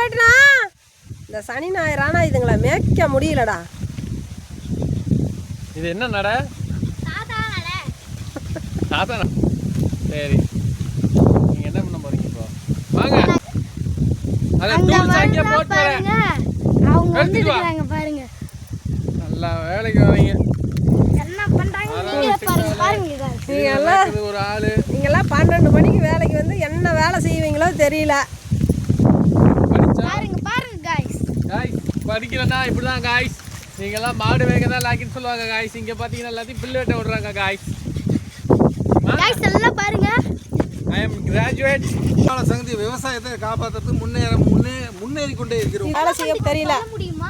போயிட்டுனா இந்த சனி ஞாயிறானா இதுங்களை மேய்க்க முடியலடா. இது என்ன நட? தாத்தா. சரி, நீங்க என்ன பண்ண போறீங்க இப்போ? வாங்க. அத டூல்ஸ் அங்க போட்டு வரேன். அவங்க வந்துட்டாங்க பாருங்க. நல்லா வேலைக்கு வரீங்க. என்ன பண்றாங்க நீங்க பாருங்க பாருங்க. நீங்க எல்லாம் ஒரு ஆளு. நீங்க எல்லாம் 12 மணிக்கு வேலைக்கு வந்து என்ன வேலை செய்வீங்களோ தெரியல. பாருங்க பாருங்க गाइस. गाइस படிக்கலனா இப்படி தான் गाइस. நீங்க எல்லாம் மாடு வேக தான் லாக்கின்னு சொல்லுவாங்க गाइस. இங்க பாத்தீங்கன்னா எல்லாத்தையும் பில்லு வெட்ட விடுறாங்க गाइस. गाइस எல்லாம் பாருங்க. I am graduate. சங்கதி விவசாயத்தை காப்பாத்துறதுக்கு முன்னேறி கொண்டே இருக்கிறோம். வேலை செய்ய தெரியல. முடியுமா?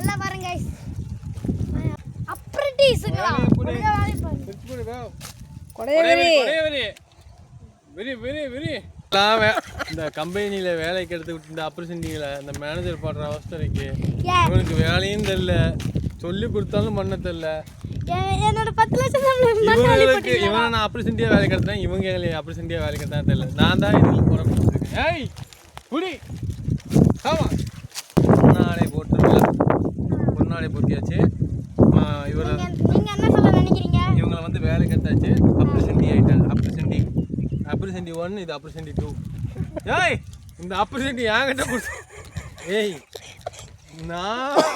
எல்லாம் பாருங்க गाइस. அப்ரண்டிஸ்ங்களா? இந்த கம்பெனியில வேலைக்கு எடுத்து விட்டு இந்த ஆப்பர்ச்சுனிட்டியில இந்த மேனேஜர் பாடுற அவஸ்தைக்கு இவனுக்கு வேலையும் தெரியல, சொல்லி கொடுத்தாலும் பண்ண தெரியல. என்னோட 10 லட்சம் இவங்களுக்கு இவனை நான் ஆப்பர்ச்சுனிட்டியா வேலைக்கு எடுத்தேன், இவங்க ஆப்பர்ச்சுனிட்டியா வேலைக்கு எடுத்தா தெரியல. நான் தான் இதுல போட கொடுத்துருக்கேன். ஏய் புடி ஆமா பொன்னாடை போட்டுருல, பொன்னாடை போட்டியாச்சு. இவரை நீங்க என்ன சொல்ல நினைக்கிறீங்க? இவங்களை வந்து வேலைக்கு எடுத்தாச்சு. ஆப்பர்ச்சுனிட்டி ஆயிட்டாங்க. ஆப்பர்ச்சுனிட்டி 1, இது ஆப்பர்ச்சுனிட்டி 2. ஏய் இந்த ஆப்பர்ச்சுனிட்டி என்கிட்ட கொடுத்து ஏய் நான்